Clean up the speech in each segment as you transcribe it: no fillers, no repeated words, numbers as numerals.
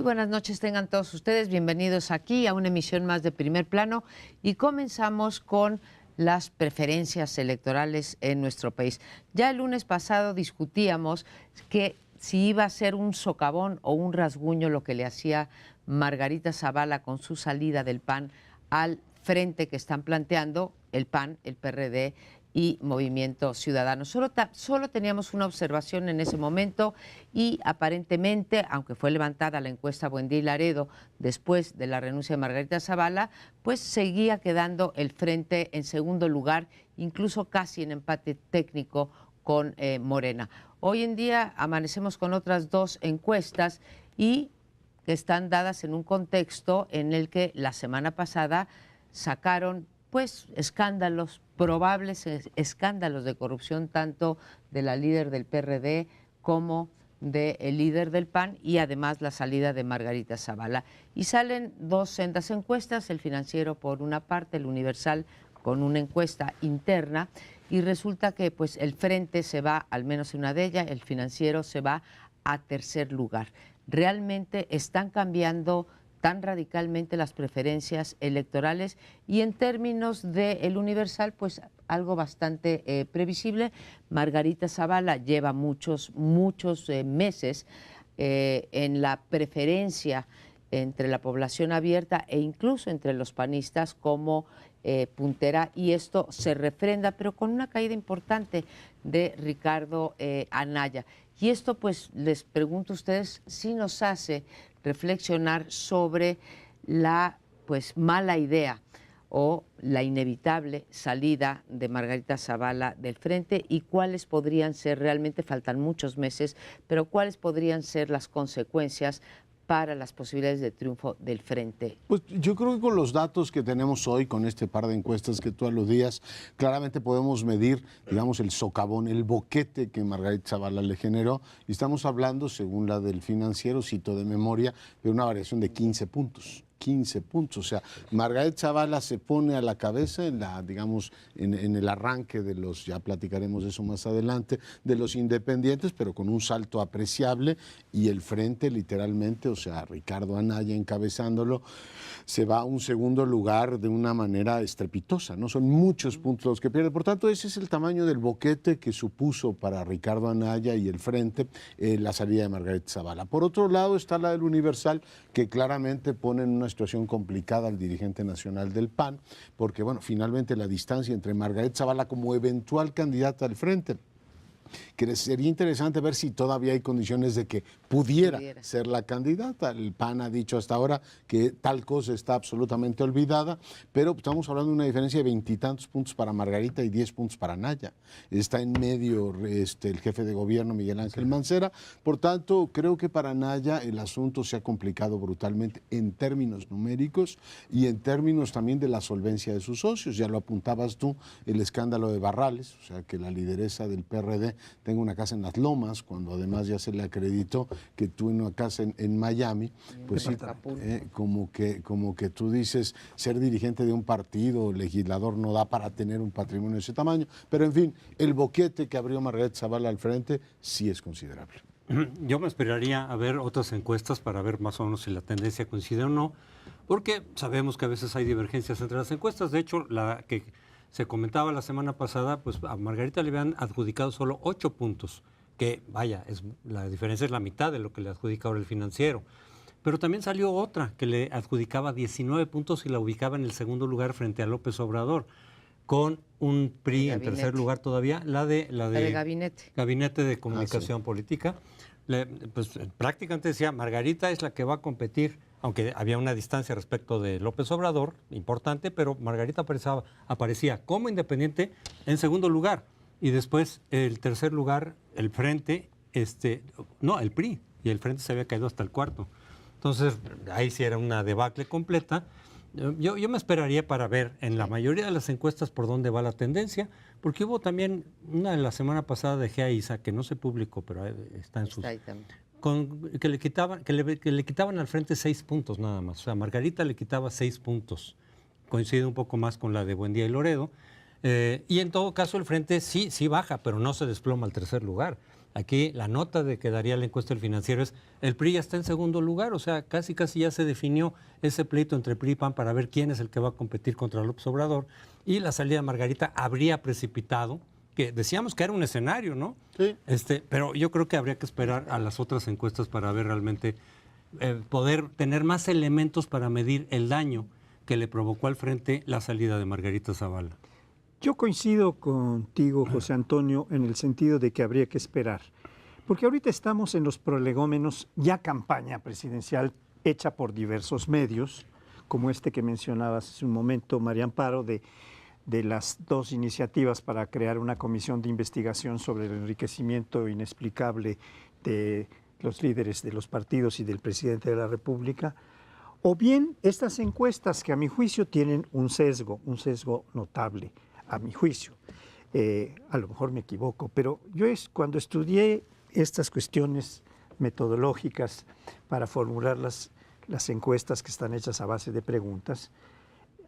buenas noches tengan todos ustedes, bienvenidos aquí a una emisión más de Primer Plano y comenzamos con las preferencias electorales en nuestro país. Ya el lunes pasado discutíamos que si iba a ser un socavón o un rasguño lo que le hacía Margarita Zavala con su salida del PAN al frente que están planteando el PAN, el PRD y Movimiento Ciudadano. Solo teníamos una observación en ese momento y aparentemente, aunque fue levantada la encuesta Buendía y Laredo después de la renuncia de Margarita Zavala, pues seguía quedando el frente en segundo lugar, incluso casi en empate técnico con Morena. Hoy en día amanecemos con otras dos encuestas y que están dadas en un contexto en el que la semana pasada sacaron pues escándalos, probables escándalos de corrupción tanto de la líder del PRD como del líder del PAN y además la salida de Margarita Zavala. Y salen dos sendas encuestas, el Financiero por una parte, el Universal con una encuesta interna y resulta que pues el Frente se va, al menos en una de ellas, el Financiero se va a tercer lugar. Realmente están cambiando tan radicalmente las preferencias electorales y en términos del Universal, pues algo bastante previsible. Margarita Zavala lleva muchos meses en la preferencia entre la población abierta e incluso entre los panistas como puntera y esto se refrenda, pero con una caída importante de Ricardo Anaya. Y esto pues les pregunto a ustedes si nos hace reflexionar sobre la pues mala idea o la inevitable salida de Margarita Zavala del Frente y cuáles podrían ser, realmente faltan muchos meses, pero cuáles podrían ser las consecuencias para las posibilidades de triunfo del Frente. Pues yo creo que con los datos que tenemos hoy, con este par de encuestas que tú aludías, claramente podemos medir, digamos, el socavón, el boquete que Margarita Zavala le generó. Y estamos hablando, según la del Financiero, cito de memoria, de una variación de 15 puntos. 15 puntos, o sea, Margarita Zavala se pone a la cabeza en la, digamos, en el arranque de los, ya platicaremos de eso más adelante, de los independientes, pero con un salto apreciable y el Frente literalmente, o sea, Ricardo Anaya encabezándolo, se va a un segundo lugar de una manera estrepitosa, ¿no? Son muchos puntos los que pierde. Por tanto, ese es el tamaño del boquete que supuso para Ricardo Anaya y el Frente la salida de Margarita Zavala. Por otro lado está la del Universal, que claramente pone en una situación complicada al dirigente nacional del PAN, porque, bueno, finalmente la distancia entre Margarita Zavala como eventual candidata al Frente, que sería interesante ver si todavía hay condiciones de que pudiera ser la candidata. El PAN ha dicho hasta ahora que tal cosa está absolutamente olvidada, pero estamos hablando de una diferencia de 20 y tantos puntos para Margarita y 10 puntos para Anaya. Está en medio el jefe de gobierno, Miguel Ángel Mancera. Por tanto, creo que para Anaya el asunto se ha complicado brutalmente en términos numéricos y en términos también de la solvencia de sus socios. Ya lo apuntabas tú, el escándalo de Barrales, o sea, que la lideresa del PRD tenga una casa en Las Lomas, cuando además ya se le acreditó que tuvo una casa en Miami, pues sí, como que tú dices, ser dirigente de un partido o legislador no da para tener un patrimonio de ese tamaño, pero en fin, el boquete que abrió Margarita Zavala al Frente sí es considerable. Yo me esperaría a ver otras encuestas para ver más o menos si la tendencia coincide o no, porque sabemos que a veces hay divergencias entre las encuestas. De hecho, la que se comentaba la semana pasada, pues a Margarita le habían adjudicado solo 8 puntos, que vaya, la diferencia es la mitad de lo que le adjudica ahora el Financiero. Pero también salió otra que le adjudicaba 19 puntos y la ubicaba en el segundo lugar frente a López Obrador, con un PRI en tercer lugar todavía, la de Gabinete de Comunicación Política. Pues prácticamente decía, Margarita es la que va a competir, aunque había una distancia respecto de López Obrador, importante, pero Margarita aparecía como independiente en segundo lugar. Y después el tercer lugar, el Frente, el PRI, y el Frente se había caído hasta el cuarto. Entonces, ahí sí era una debacle completa. Yo me esperaría para ver en la mayoría de las encuestas por dónde va la tendencia, porque hubo también una de la semana pasada de GEA-ISA, que no se publicó, pero está en sus... que le quitaban al Frente 6 puntos nada más. O sea, Margarita le quitaba 6 puntos. Coincide un poco más con la de Buendía y Laredo. Y en todo caso el Frente sí baja, pero no se desploma al tercer lugar. Aquí la nota de que daría la encuesta del Financiero es el PRI ya está en segundo lugar, o sea, casi ya se definió ese pleito entre PRI y PAN para ver quién es el que va a competir contra López Obrador, y la salida de Margarita habría precipitado, que decíamos que era un escenario, ¿no? Sí. Pero yo creo que habría que esperar a las otras encuestas para ver realmente, poder tener más elementos para medir el daño que le provocó al frente la salida de Margarita Zavala. Yo coincido contigo, José Antonio, en el sentido de que habría que esperar, porque ahorita estamos en los prolegómenos, ya campaña presidencial hecha por diversos medios, como este que mencionabas hace un momento, María Amparo, de las dos iniciativas para crear una comisión de investigación sobre el enriquecimiento inexplicable de los líderes de los partidos y del presidente de la República, o bien estas encuestas que a mi juicio tienen un sesgo notable, a mi juicio. A lo mejor me equivoco, pero yo cuando estudié estas cuestiones metodológicas para formular las encuestas que están hechas a base de preguntas,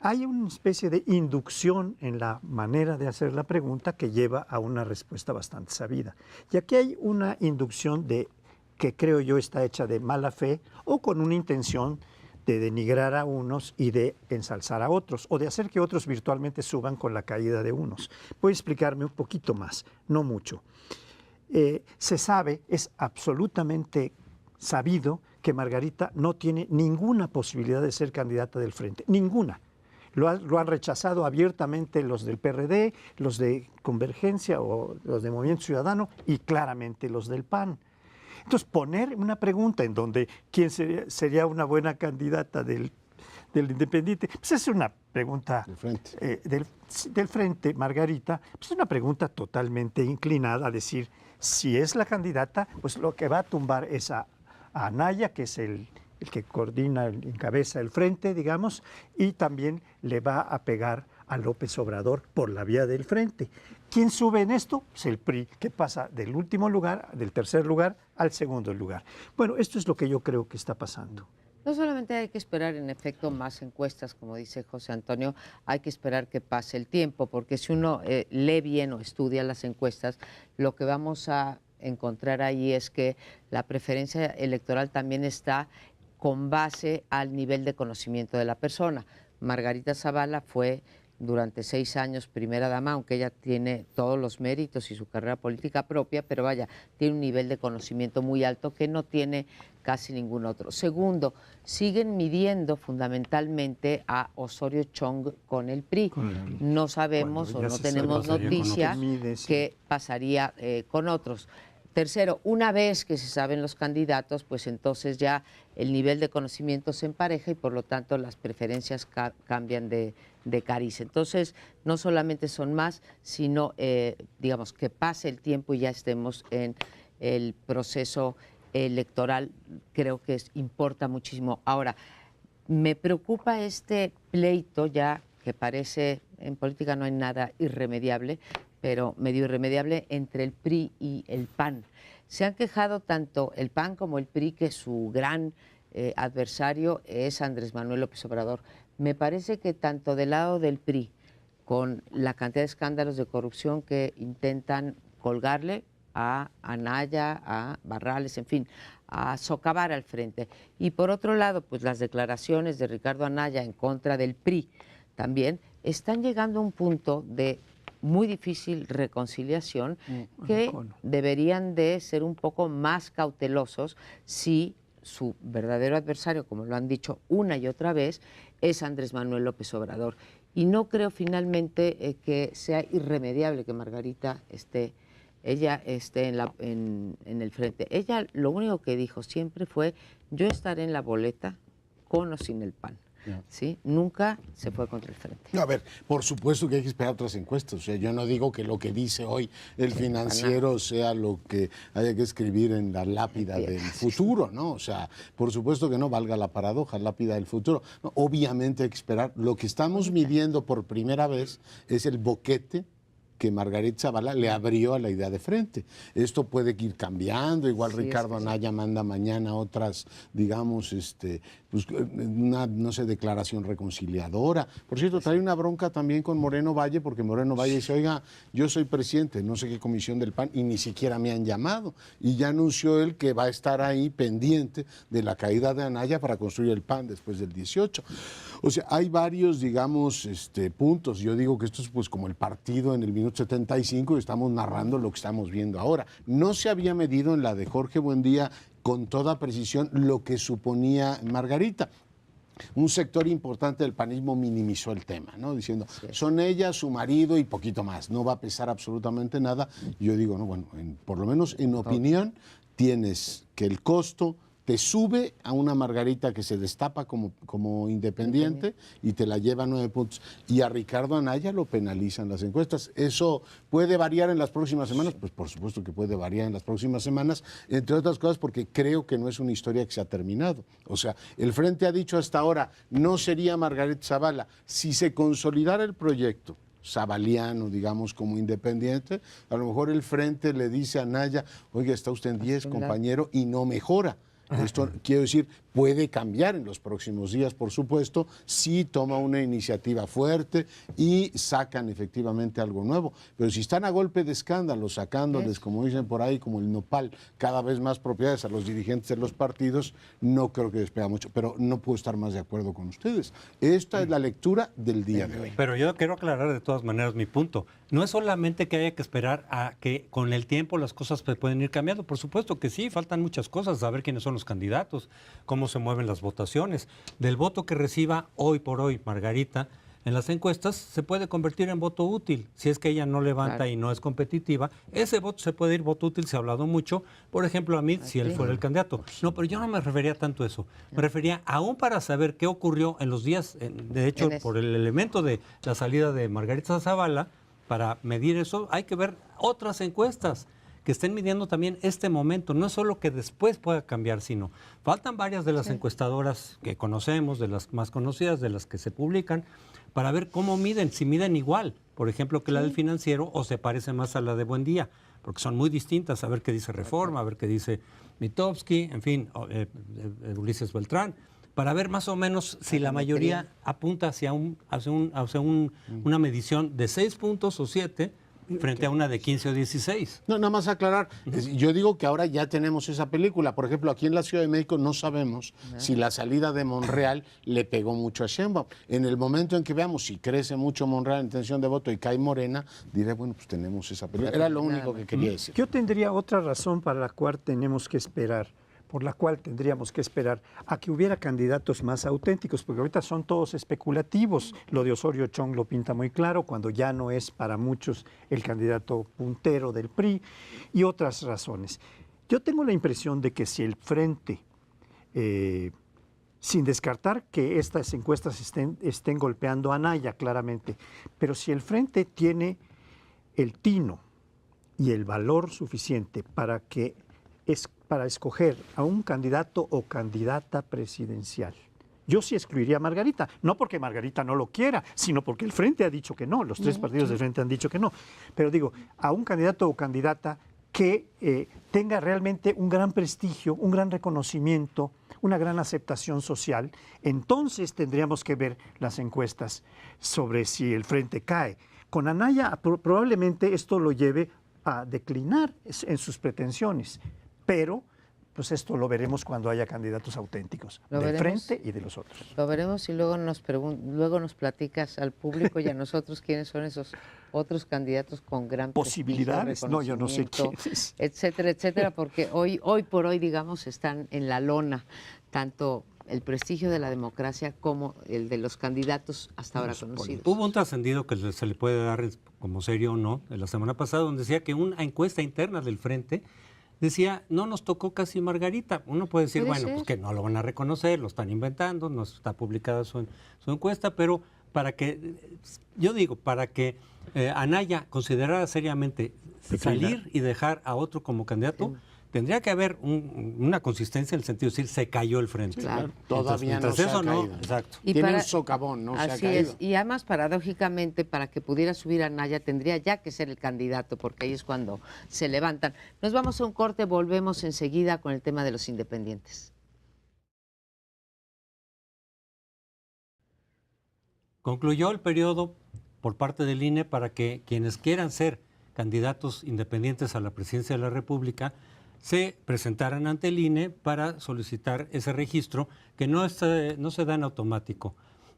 hay una especie de inducción en la manera de hacer la pregunta que lleva a una respuesta bastante sabida. Y aquí hay una inducción que creo yo está hecha de mala fe o con una intención de denigrar a unos y de ensalzar a otros, o de hacer que otros virtualmente suban con la caída de unos. Voy a explicarme un poquito más, no mucho. Se sabe, es absolutamente sabido que Margarita no tiene ninguna posibilidad de ser candidata del Frente, ninguna. Lo han rechazado abiertamente los del PRD, los de Convergencia o los de Movimiento Ciudadano y claramente los del PAN. Entonces, poner una pregunta en donde quién sería una buena candidata del Independiente, pues es una pregunta del Frente, Margarita, pues es una pregunta totalmente inclinada a decir, si es la candidata, pues lo que va a tumbar es a Anaya, que es el que coordina, encabeza el Frente, digamos, y también le va a pegar a López Obrador por la vía del Frente. ¿Quién sube en esto? Pues el PRI, que pasa del último lugar, del tercer lugar, al segundo lugar. Bueno, esto es lo que yo creo que está pasando. No solamente hay que esperar, en efecto, más encuestas, como dice José Antonio, hay que esperar que pase el tiempo, porque si uno lee bien o estudia las encuestas, lo que vamos a encontrar ahí es que la preferencia electoral también está con base al nivel de conocimiento de la persona. Margarita Zavala fue durante 6 años primera dama, aunque ella tiene todos los méritos y su carrera política propia, pero vaya, tiene un nivel de conocimiento muy alto que no tiene casi ningún otro. Segundo, siguen midiendo fundamentalmente a Osorio Chong con el PRI. No sabemos o no tenemos noticia qué pasaría con otros. Tercero, una vez que se saben los candidatos, pues entonces ya el nivel de conocimiento se empareja y por lo tanto las preferencias cambian de cariz. Entonces, no solamente son más, sino, digamos, que pase el tiempo y ya estemos en el proceso electoral, creo que importa muchísimo. Ahora, me preocupa este pleito ya que parece, en política no hay nada irremediable, pero medio irremediable, entre el PRI y el PAN. Se han quejado tanto el PAN como el PRI que su gran adversario es Andrés Manuel López Obrador. Me parece que tanto del lado del PRI, con la cantidad de escándalos de corrupción que intentan colgarle a Anaya, a Barrales, en fin, a socavar al frente. Y por otro lado, pues las declaraciones de Ricardo Anaya en contra del PRI también están llegando a un punto de muy difícil reconciliación que deberían de ser un poco más cautelosos si su verdadero adversario, como lo han dicho una y otra vez, es Andrés Manuel López Obrador. Y no creo finalmente que sea irremediable que Margarita esté en el frente. Ella lo único que dijo siempre fue, yo estaré en la boleta con o sin el PAN. ¿Sí? Nunca se fue contra el Frente. No, a ver, por supuesto que hay que esperar otras encuestas. O sea, yo no digo que lo que dice hoy el Financiero sea lo que haya que escribir en la lápida del futuro, ¿no? O sea, por supuesto que no valga la paradoja, lápida del futuro. No, obviamente hay que esperar. Lo que estamos midiendo por primera vez es el boquete que Margarita Zavala le abrió a la idea de frente. Esto puede ir cambiando, igual Sí, Ricardo es que Anaya manda mañana otras, digamos, pues, una, no sé, declaración reconciliadora. Por cierto, trae una bronca también con Moreno Valle, porque Moreno Valle dice, oiga, yo soy presidente, no sé qué comisión del PAN, y ni siquiera me han llamado. Y ya anunció él que va a estar ahí pendiente de la caída de Anaya para construir el PAN después del 18. O sea, hay varios, digamos, puntos. Yo digo que esto es pues como el partido en el minuto 75 y estamos narrando lo que estamos viendo ahora. No se había medido en la de Jorge Buendía con toda precisión lo que suponía Margarita. Un sector importante del panismo minimizó el tema, ¿no? Diciendo, son ella, su marido y poquito más, no va a pesar absolutamente nada. Yo digo, no, bueno, por lo menos en opinión, tienes que el costo te sube a una Margarita que se destapa como independiente y te la lleva a 9 puntos. Y a Ricardo Anaya lo penalizan las encuestas. ¿Eso puede variar en las próximas semanas? Pues por supuesto que puede variar en las próximas semanas, entre otras cosas porque creo que no es una historia que se ha terminado. O sea, el Frente ha dicho hasta ahora, no sería Margarita Zavala. Si se consolidara el proyecto zabaliano, digamos, como independiente, a lo mejor el Frente le dice a Anaya, oiga, está usted en 10, compañero, y no mejora. Esto, quiero decir, puede cambiar en los próximos días, por supuesto, si toma una iniciativa fuerte y sacan efectivamente algo nuevo. Pero si están a golpe de escándalo, sacándoles, como dicen por ahí, como el nopal, cada vez más propiedades a los dirigentes de los partidos, no creo que despega mucho. Pero no puedo estar más de acuerdo con ustedes. Esta es la lectura del día de hoy. Pero yo quiero aclarar de todas maneras mi punto. No es solamente que haya que esperar a que con el tiempo las cosas pueden ir cambiando. Por supuesto que sí, faltan muchas cosas, saber quiénes son los candidatos, cómo se mueven las votaciones. Del voto que reciba hoy por hoy Margarita en las encuestas se puede convertir en voto útil. Si es que ella no levanta y no es competitiva, ese voto se puede ir voto útil. Se ha hablado mucho, por ejemplo, a mí, si él fuera el candidato. No, pero yo no me refería tanto a eso. Me refería aún para saber qué ocurrió en los días, de hecho, por el elemento de la salida de Margarita Zavala. Para medir eso hay que ver otras encuestas que estén midiendo también este momento. No es solo que después pueda cambiar, sino faltan varias de las encuestadoras que conocemos, de las más conocidas, de las que se publican, para ver cómo miden, si miden igual, por ejemplo, que la del Financiero o se parece más a la de Buendía, porque son muy distintas, a ver qué dice Reforma, a ver qué dice Mitofsky, en fin, Ulises Beltrán, para ver más o menos si la mayoría apunta hacia una medición de 6 puntos o 7 frente a una de 15 o 16. No, nada más aclarar. Yo digo que ahora ya tenemos esa película. Por ejemplo, aquí en la Ciudad de México no sabemos si la salida de Monreal le pegó mucho a Sheinbaum. En el momento en que veamos si crece mucho Monreal en intención de voto y cae Morena, diré, bueno, pues tenemos esa película. Era lo único que quería decir. Yo tendría otra razón para la cual tenemos que esperar, por la cual tendríamos que esperar a que hubiera candidatos más auténticos, porque ahorita son todos especulativos. Lo de Osorio Chong lo pinta muy claro, cuando ya no es para muchos el candidato puntero del PRI, y otras razones. Yo tengo la impresión de que si el Frente, sin descartar que estas encuestas estén golpeando a Anaya claramente, pero si el Frente tiene el tino y el valor suficiente para escoger a un candidato o candidata presidencial. Yo sí excluiría a Margarita, no porque Margarita no lo quiera, sino porque el Frente ha dicho que no, los 3 partidos del Frente han dicho que no. Pero digo, a un candidato o candidata que tenga realmente un gran prestigio, un gran reconocimiento, una gran aceptación social, entonces tendríamos que ver las encuestas sobre si el Frente cae. Con Anaya probablemente esto lo lleve a declinar en sus pretensiones. Pero, pues esto lo veremos cuando haya candidatos auténticos, del Frente y de los otros. Lo veremos y luego nos platicas al público y a nosotros quiénes son esos otros candidatos con gran posibilidades. No, yo no sé quiénes. Etcétera, etcétera, porque hoy por hoy, digamos, están en la lona tanto el prestigio de la democracia como el de los candidatos hasta ahora conocidos. Hubo un trascendido que se le puede dar como serio o no, de la semana pasada, donde decía que una encuesta interna del Frente decía, no nos tocó casi Margarita. Uno puede decir, bueno, pues que no lo van a reconocer, lo están inventando, no está publicada su encuesta, pero para que Anaya considerara seriamente salir y dejar a otro como candidato, tendría que haber una consistencia en el sentido de decir, se cayó el frente. Claro. Todavía no se ha caído. Exacto. Y Tiene para- un socavón, no se ha Así caído. es. Y además, paradójicamente, para que pudiera subir a Naya, tendría ya que ser el candidato, porque ahí es cuando se levantan. Nos vamos a un corte, volvemos enseguida con el tema de los independientes. Concluyó el periodo por parte del INE para que quienes quieran ser candidatos independientes a la presidencia de la República se presentaran ante el INE para solicitar ese registro, que no se da en automático.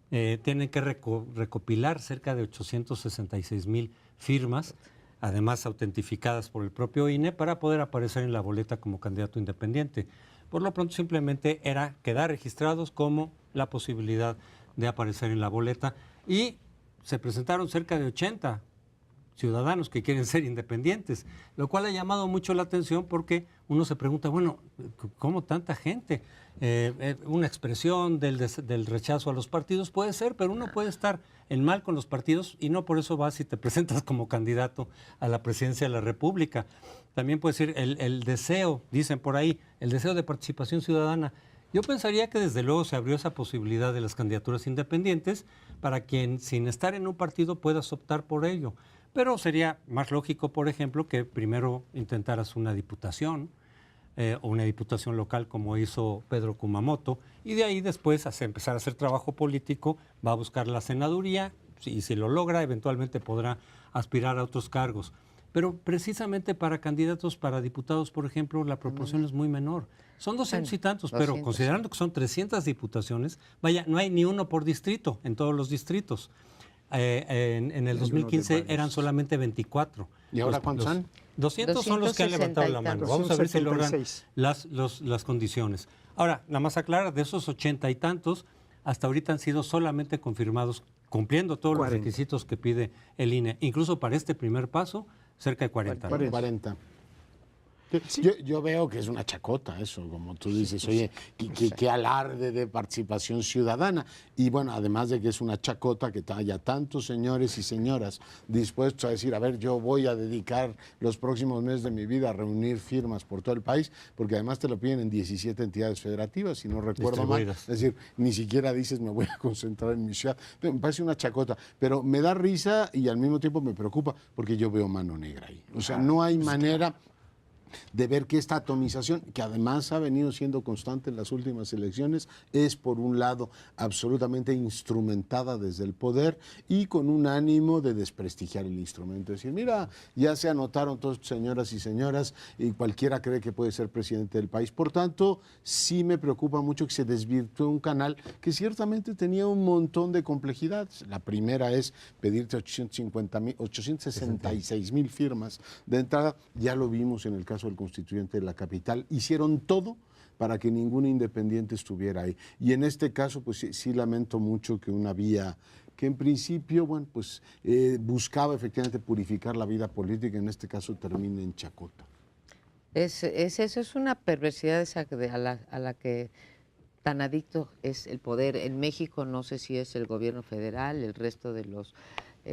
Tienen que recopilar cerca de 866,000 firmas, además autentificadas por el propio INE, para poder aparecer en la boleta como candidato independiente. Por lo pronto simplemente era quedar registrados como la posibilidad de aparecer en la boleta, y se presentaron cerca de 80 ciudadanos que quieren ser independientes, lo cual ha llamado mucho la atención porque uno se pregunta, bueno, ¿cómo tanta gente? Una expresión del rechazo a los partidos puede ser, pero uno puede estar en mal con los partidos y no por eso vas y te presentas como candidato a la presidencia de la República. También puede ser el deseo, dicen por ahí, el deseo de participación ciudadana. Yo pensaría que desde luego se abrió esa posibilidad de las candidaturas independientes para quien sin estar en un partido puedas optar por ello. Pero sería más lógico, por ejemplo, que primero intentaras una diputación o una diputación local como hizo Pedro Kumamoto, y de ahí después empezar a hacer trabajo político, va a buscar la senaduría y si lo logra eventualmente podrá aspirar a otros cargos. Pero precisamente para candidatos, para diputados, por ejemplo, la proporción es muy menor. Son 200 y tantos, pero 200. considerando que son 300 diputaciones, vaya, no hay ni uno por distrito en todos los distritos. En el 2015 eran solamente 24. ¿Y ahora cuántos son? 200 son los que han levantado la mano. Vamos a ver si logran 276. las condiciones. Ahora, nada más aclarar, de esos 80 y tantos, hasta ahorita han sido solamente confirmados, cumpliendo todos 40. los requisitos que pide el INE. Incluso para este primer paso, cerca de 40. 40. Yo veo que es una chacota eso, como tú dices, oye, qué alarde de participación ciudadana. Y bueno, además de que es una chacota que haya tantos señores y señoras dispuestos a decir, a ver, yo voy a dedicar los próximos meses de mi vida a reunir firmas por todo el país, porque además te lo piden en 17 entidades federativas, si no recuerdo mal. Es decir, ni siquiera dices, me voy a concentrar en mi ciudad. Me parece una chacota, pero me da risa y al mismo tiempo me preocupa, porque yo veo mano negra ahí. O sea, no hay manera de ver que esta atomización, que además ha venido siendo constante en las últimas elecciones, es por un lado absolutamente instrumentada desde el poder y con un ánimo de desprestigiar el instrumento. Es decir, mira, ya se anotaron todas señoras y señoras y cualquiera cree que puede ser presidente del país. Por tanto, sí me preocupa mucho que se desvirtúe un canal que ciertamente tenía un montón de complejidades. La primera es pedirte 866,000 firmas de entrada. Ya lo vimos en el caso del constituyente de la capital, hicieron todo para que ningún independiente estuviera ahí. Y en este caso, pues sí lamento mucho que una vía que en principio, bueno, pues buscaba efectivamente purificar la vida política, en este caso termine en chacota. Eso es una perversidad a la que tan adicto es el poder. En México no sé si es el gobierno federal, el resto de los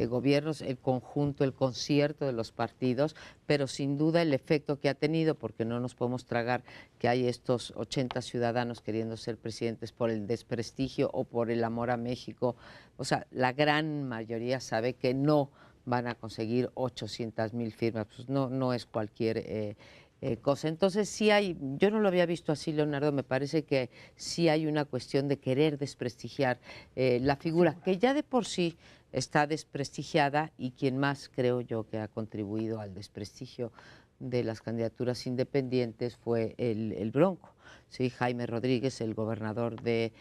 gobiernos, el conjunto, el concierto de los partidos, pero sin duda el efecto que ha tenido, porque no nos podemos tragar que hay estos 80 ciudadanos queriendo ser presidentes por el desprestigio o por el amor a México. O sea, la gran mayoría sabe que no van a conseguir 800,000 firmas, pues no es cualquier cosa. Entonces sí hay, yo no lo había visto así, Leonardo, me parece que sí hay una cuestión de querer desprestigiar la figura, que ya de por sí está desprestigiada, y quien más creo yo que ha contribuido al desprestigio de las candidaturas independientes fue el Bronco, ¿sí? Jaime Rodríguez, el gobernador de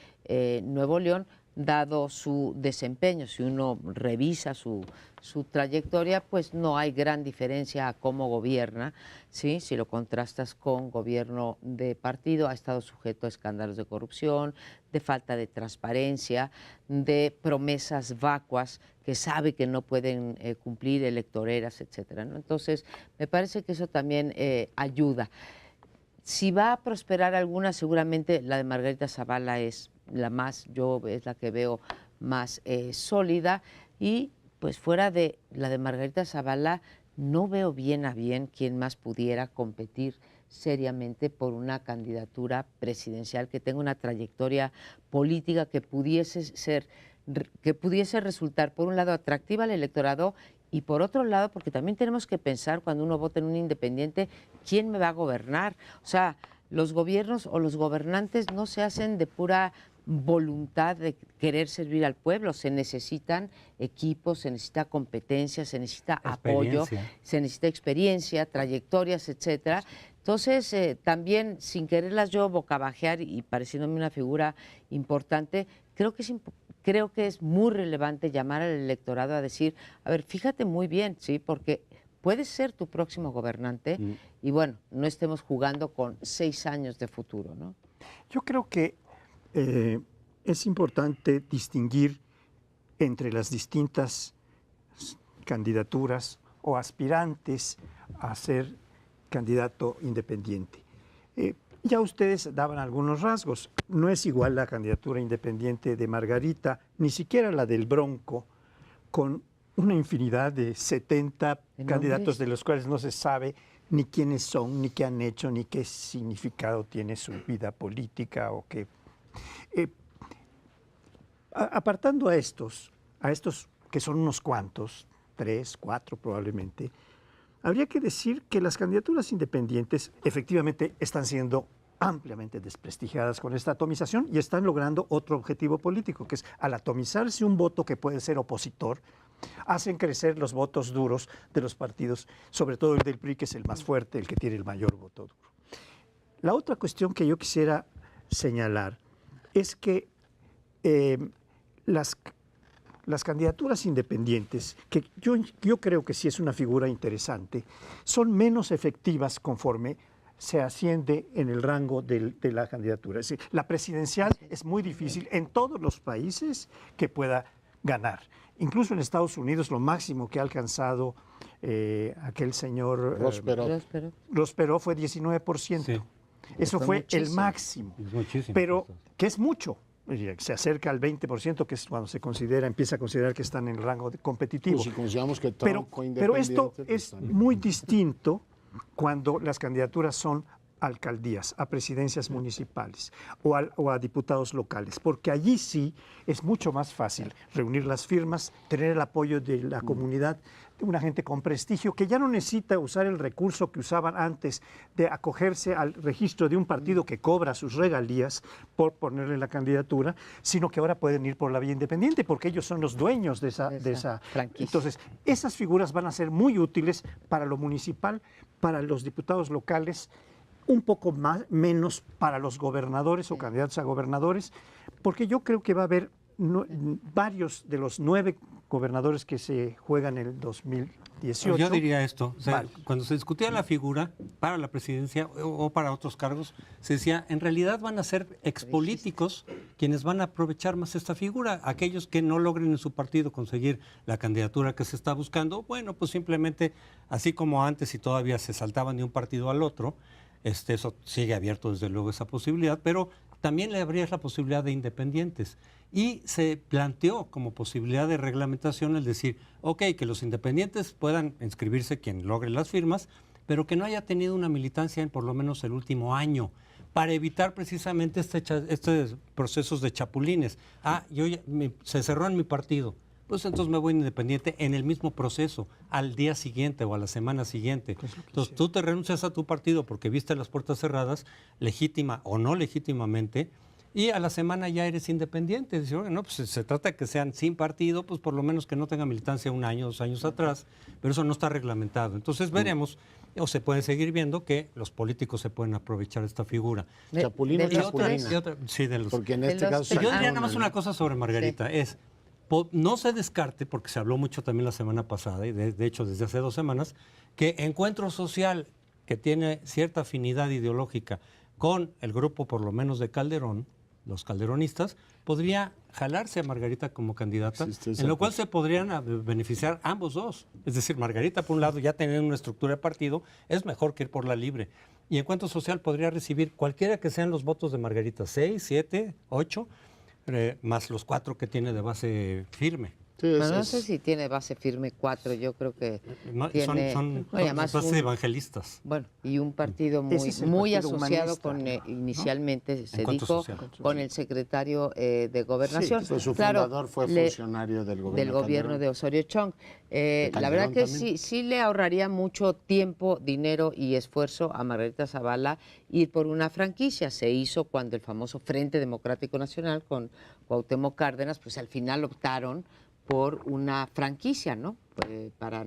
Nuevo León, dado su desempeño. Si uno revisa su trayectoria, pues no hay gran diferencia a cómo gobierna, ¿sí? Si lo contrastas con gobierno de partido, ha estado sujeto a escándalos de corrupción, de falta de transparencia, de promesas vacuas que sabe que no pueden cumplir, electoreras, etcétera, ¿no? Entonces, me parece que eso también ayuda. Si va a prosperar alguna, seguramente la de Margarita Zavala es la que veo más sólida, y pues fuera de la de Margarita Zavala no veo bien a bien quién más pudiera competir seriamente por una candidatura presidencial que tenga una trayectoria política que pudiese resultar, por un lado, atractiva al electorado y por otro lado, porque también tenemos que pensar cuando uno vota en un independiente, ¿quién me va a gobernar? O sea, los gobiernos o los gobernantes no se hacen de pura voluntad de querer servir al pueblo, se necesitan equipos, se necesita competencia, se necesita apoyo, se necesita experiencia, trayectorias, etcétera. Entonces, también, sin quererlas yo bocabajear y pareciéndome una figura importante, creo que es muy relevante llamar al electorado a decir, a ver, fíjate muy bien, ¿sí? Porque puedes ser tu próximo gobernante y bueno, no estemos jugando con 6 años de futuro, ¿no? Yo creo que es importante distinguir entre las distintas candidaturas o aspirantes a ser candidato independiente. Ya ustedes daban algunos rasgos. No es igual la candidatura independiente de Margarita, ni siquiera la del Bronco, con una infinidad de 70 candidatos de los cuales no se sabe ni quiénes son, ni qué han hecho, ni qué significado tiene su vida política o qué. Apartando a estos que son unos cuantos, 3, 4 probablemente, habría que decir que las candidaturas independientes efectivamente están siendo ampliamente desprestigiadas con esta atomización y están logrando otro objetivo político, que es al atomizarse un voto que puede ser opositor, hacen crecer los votos duros de los partidos, sobre todo el del PRI, que es el más fuerte, el que tiene el mayor voto duro. La otra cuestión que yo quisiera señalar es que las candidaturas independientes, que yo creo que sí es una figura interesante, son menos efectivas conforme se asciende en el rango de la candidatura. Es decir, la presidencial es muy difícil en todos los países que pueda ganar. Incluso en Estados Unidos lo máximo que ha alcanzado aquel señor Ross Perot fue 19%. Sí. Eso fue muchísimo. El máximo, pero que es mucho. Se acerca al 20%, que es cuando empieza a considerar que están en el rango competitivo. Pues si consideramos que pero esto es muy distinto cuando las candidaturas son alcaldías, a presidencias municipales o a diputados locales, porque allí sí es mucho más fácil reunir las firmas, tener el apoyo de la comunidad, de una gente con prestigio que ya no necesita usar el recurso que usaban antes de acogerse al registro de un partido que cobra sus regalías por ponerle la candidatura, sino que ahora pueden ir por la vía independiente porque ellos son los dueños de esa franquicia. Entonces, esas figuras van a ser muy útiles para lo municipal, para los diputados locales, un poco menos para los gobernadores o candidatos a gobernadores, porque yo creo que va a haber varios de los 9 gobernadores que se juegan en el 2018. Yo diría esto, o sea, cuando se discutía la figura para la presidencia o para otros cargos, se decía, en realidad van a ser expolíticos quienes van a aprovechar más esta figura. Aquellos que no logren en su partido conseguir la candidatura que se está buscando, bueno, pues simplemente, así como antes y todavía se saltaban de un partido al otro, eso sigue abierto desde luego esa posibilidad, pero también le abría la posibilidad de independientes. Y se planteó como posibilidad de reglamentación el decir, ok, que los independientes puedan inscribirse quien logre las firmas, pero que no haya tenido una militancia en por lo menos el último año, para evitar precisamente estos procesos de chapulines. Se cerró en mi partido, pues entonces me voy independiente en el mismo proceso, al día siguiente o a la semana siguiente. Entonces tú te renuncias a tu partido porque viste las puertas cerradas, legítima o no legítimamente, y a la semana ya eres independiente. Dice, no, pues se trata de que sean sin partido, pues por lo menos que no tenga militancia 1 año, 2 años atrás, pero eso no está reglamentado. Entonces veremos, o se puede seguir viendo que los políticos se pueden aprovechar de esta figura. Chapulín o chapulina. Sí, de los. Porque en este caso. Yo diría nada más una cosa sobre Margarita, no se descarte, porque se habló mucho también la semana pasada, y de hecho desde hace 2 semanas, que Encuentro Social, que tiene cierta afinidad ideológica con el grupo por lo menos de Calderón, los calderonistas, podría jalarse a Margarita como candidata, en lo cual se podrían beneficiar ambos dos. Es decir, Margarita, por un lado, ya teniendo una estructura de partido, es mejor que ir por la libre. Y Encuentro Social podría recibir cualquiera que sean los votos de Margarita, 6, 7, 8, más los 4 que tiene de base firme. Sí, Pero no sé si tiene base firme 4, yo creo que tiene... Son Oye, además base evangelistas. bueno, y un partido Ese muy, es el muy partido asociado humanista, con, ¿no? inicialmente se Encuentro dijo, Social. con el secretario de Gobernación. Pues su Claro, fundador fue funcionario del gobierno. del gobierno Calderón. de Osorio Chong. La Calderón verdad que también. sí le ahorraría mucho tiempo, dinero y esfuerzo a Margarita Zavala ir por una franquicia. Se hizo cuando el famoso Frente Democrático Nacional con Cuauhtémoc Cárdenas, pues al final optaron por una franquicia, ¿no? Para,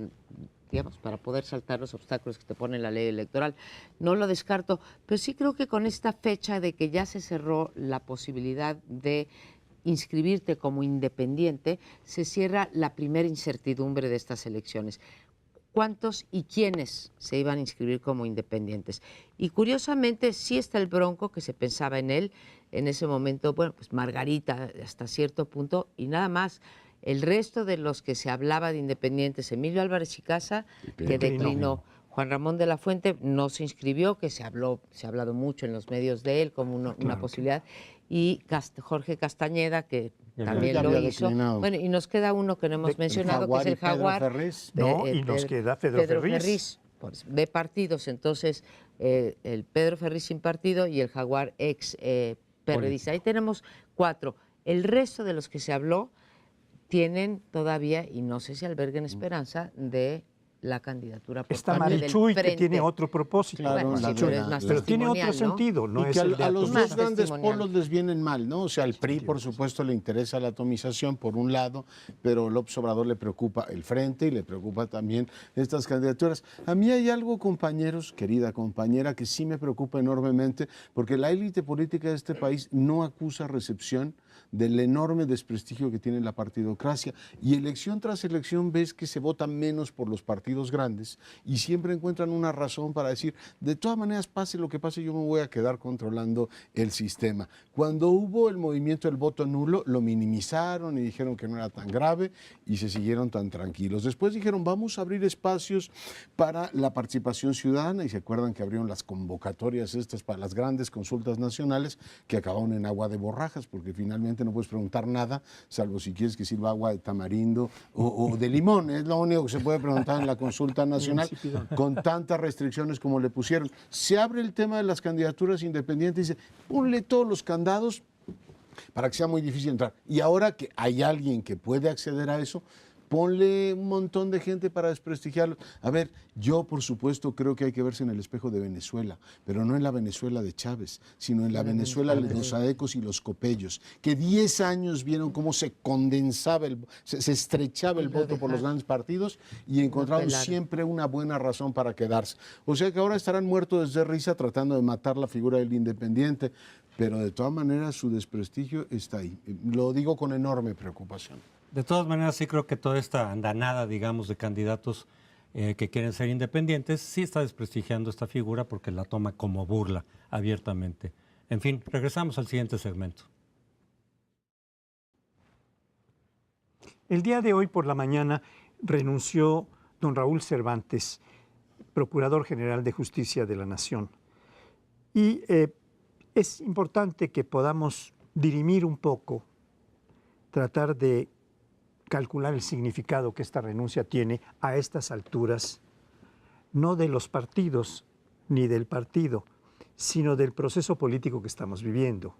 digamos, para poder saltar los obstáculos que te pone la ley electoral. No lo descarto, pero sí creo que con esta fecha de que ya se cerró la posibilidad de inscribirte como independiente, se cierra la primera incertidumbre de estas elecciones. ¿Cuántos y quiénes se iban a inscribir como independientes? Y curiosamente sí está el Bronco, que se pensaba en él, en ese momento, bueno, pues Margarita hasta cierto punto y nada más. El resto de los que se hablaba de independientes, Emilio Álvarez y Casa, que declinó. Juan Ramón de la Fuente no se inscribió, que se ha hablado mucho en los medios de él como una posibilidad, y Jorge Castañeda, que también lo hizo. Declinado. Bueno, y nos queda uno que no hemos mencionado, que es el Jaguar. Y nos queda Pedro Ferriz. De partidos, entonces el Pedro Ferriz sin partido y el Jaguar ex perredista. Ahí tenemos 4. El resto de los que se habló tienen todavía, y no sé si alberguen esperanza, de la candidatura por Está parte del Marichuy, que Frente. tiene otro propósito. Claro, Bueno, la sí, de pero la- es más Pero tiene otro testimonial, ¿no? sentido, no Y es que el de a los Más dos grandes testimonial. polos les vienen mal, ¿no? O sea, al PRI, por supuesto, le interesa la atomización por un lado, pero López Obrador le preocupa el frente y le preocupa también estas candidaturas. A mí hay algo, compañeros, querida compañera, que sí me preocupa enormemente, porque la élite política de este país no acusa recepción del enorme desprestigio que tiene la partidocracia. Y elección tras elección ves que se vota menos por los partidos grandes y siempre encuentran una razón para decir, de todas maneras, pase lo que pase, yo me voy a quedar controlando el sistema. Cuando hubo el movimiento del voto nulo, lo minimizaron y dijeron que no era tan grave y se siguieron tan tranquilos. Después dijeron, vamos a abrir espacios para la participación ciudadana y se acuerdan que abrieron las convocatorias estas para las grandes consultas nacionales que acabaron en agua de borrajas, porque finalmente no puedes preguntar nada, salvo si quieres que sirva agua de tamarindo o de limón. Es lo único que se puede preguntar en la consulta nacional, con tantas restricciones como le pusieron. Se abre el tema de las candidaturas independientes y dice, ponle todos los candados para que sea muy difícil entrar. Y ahora que hay alguien que puede acceder a eso, ponle un montón de gente para desprestigiarlo. A ver, yo por supuesto creo que hay que verse en el espejo de Venezuela, pero no en la Venezuela de Chávez, sino en la Venezuela de los adecos y los copellos, que 10 años vieron cómo se condensaba, se estrechaba el voto por los grandes partidos y encontraron siempre una buena razón para quedarse. O sea que ahora estarán muertos desde risa tratando de matar la figura del independiente, pero de todas maneras su desprestigio está ahí. Lo digo con enorme preocupación. De todas maneras, sí creo que toda esta andanada, digamos, de candidatos que quieren ser independientes, sí está desprestigiando esta figura porque la toma como burla abiertamente. En fin, regresamos al siguiente segmento. El día de hoy por la mañana renunció don Raúl Cervantes, Procurador General de Justicia de la Nación. Y es importante que podamos dirimir un poco, tratar de calcular el significado que esta renuncia tiene a estas alturas, no de los partidos ni del partido, sino del proceso político que estamos viviendo.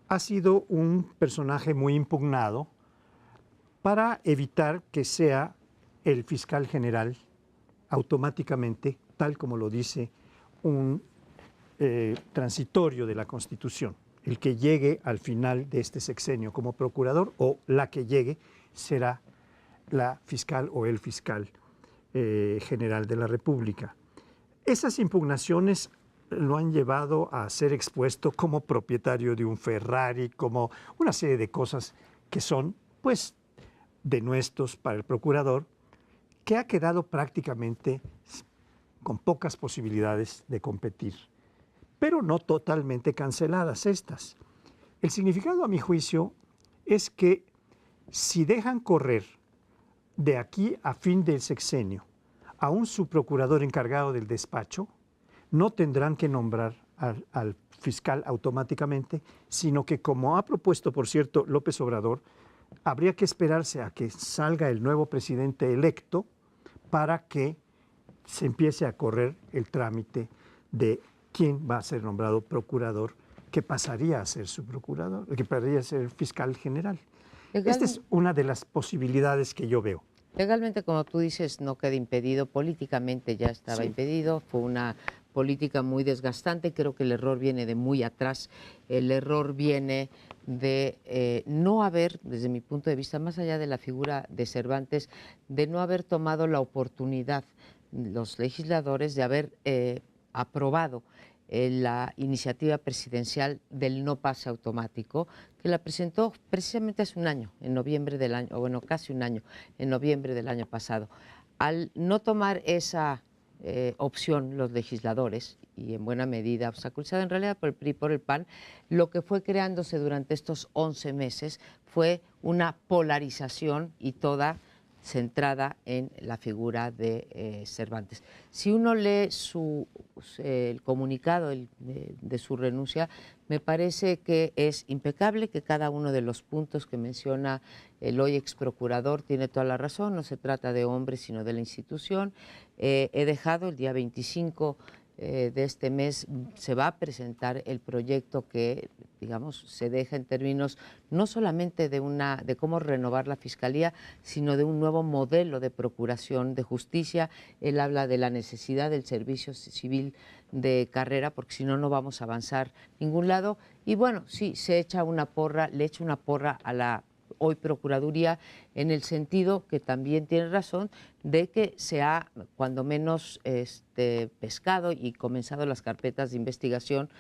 Ha sido un personaje muy impugnado para evitar que sea el fiscal general automáticamente, tal como lo dice un transitorio de la Constitución. El que llegue al final de este sexenio como procurador o la que llegue será la fiscal o el fiscal general de la República. Esas impugnaciones lo han llevado a ser expuesto como propietario de un Ferrari, como una serie de cosas que son, pues, denuestos para el procurador, que ha quedado prácticamente con pocas posibilidades de competir, pero no totalmente canceladas estas. El significado, a mi juicio, es que si dejan correr de aquí a fin del sexenio a un subprocurador encargado del despacho, no tendrán que nombrar al fiscal automáticamente, sino que, como ha propuesto, por cierto, López Obrador, habría que esperarse a que salga el nuevo presidente electo para que se empiece a correr el trámite de quién va a ser nombrado procurador, que pasaría a ser su procurador, que pasaría a ser fiscal general. Esta es una de las posibilidades que yo veo. Legalmente, como tú dices, no queda impedido, políticamente ya estaba impedido, fue una política muy desgastante, creo que el error viene de muy atrás, el error viene de no haber, desde mi punto de vista, más allá de la figura de Cervantes, de no haber tomado la oportunidad los legisladores de haber aprobado la iniciativa presidencial del no pase automático, que la presentó precisamente hace un año, en noviembre del año, o bueno, casi un año, en noviembre del año pasado. Al no tomar esa opción los legisladores, y en buena medida obstaculizada en realidad por el PRI y por el PAN, lo que fue creándose durante estos 11 meses fue una polarización y toda centrada en la figura de Cervantes. Si uno lee el comunicado de su renuncia, me parece que es impecable, que cada uno de los puntos que menciona el hoy ex procurador tiene toda la razón, no se trata de hombres sino de la institución. He dejado el día 25 de este mes, se va a presentar el proyecto que, digamos, se deja en términos no solamente de cómo renovar la Fiscalía, sino de un nuevo modelo de procuración de justicia. Él habla de la necesidad del servicio civil de carrera, porque si no, no vamos a avanzar ningún lado. Y bueno, sí, le echa una porra a la hoy Procuraduría, en el sentido que también tiene razón de que se ha, cuando menos, pescado y comenzado las carpetas de investigación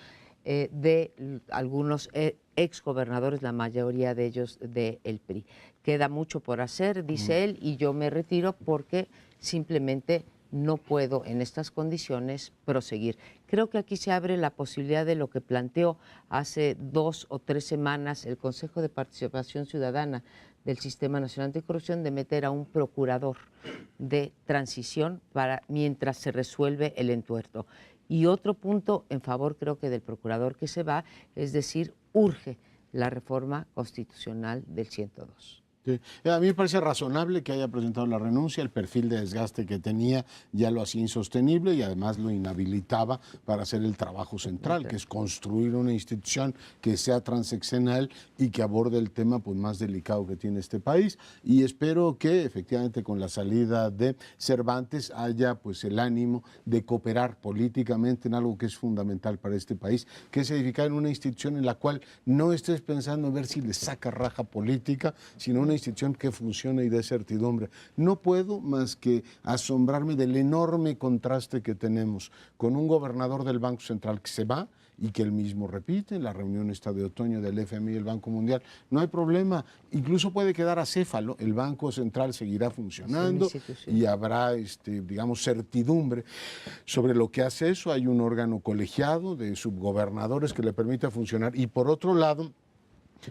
de algunos exgobernadores, la mayoría de ellos del PRI. Queda mucho por hacer, dice él, y yo me retiro porque simplemente no puedo en estas condiciones proseguir. Creo que aquí se abre la posibilidad de lo que planteó hace 2 o 3 semanas el Consejo de Participación Ciudadana del Sistema Nacional Anticorrupción, de meter a un procurador de transición para mientras se resuelve el entuerto. Y otro punto en favor, creo que del procurador que se va, es decir, urge la reforma constitucional del 102. Sí. A mí me parece razonable que haya presentado la renuncia, el perfil de desgaste que tenía ya lo hacía insostenible y además lo inhabilitaba para hacer el trabajo central, que es construir una institución que sea transeccional y que aborde el tema pues, más delicado que tiene este país. Y espero que efectivamente con la salida de Cervantes haya pues, el ánimo de cooperar políticamente en algo que es fundamental para este país, que es edificar en una institución en la cual no estés pensando en ver si le saca raja política, sino una institución que funcione y dé certidumbre. No puedo más que asombrarme del enorme contraste que tenemos con un gobernador del Banco Central que se va y que él mismo repite en la reunión esta de otoño del FMI y el Banco Mundial. No hay problema, incluso puede quedar acéfalo, el Banco Central seguirá funcionando y habrá, digamos, certidumbre sobre lo que hace eso. Hay un órgano colegiado de subgobernadores que le permite funcionar y por otro lado,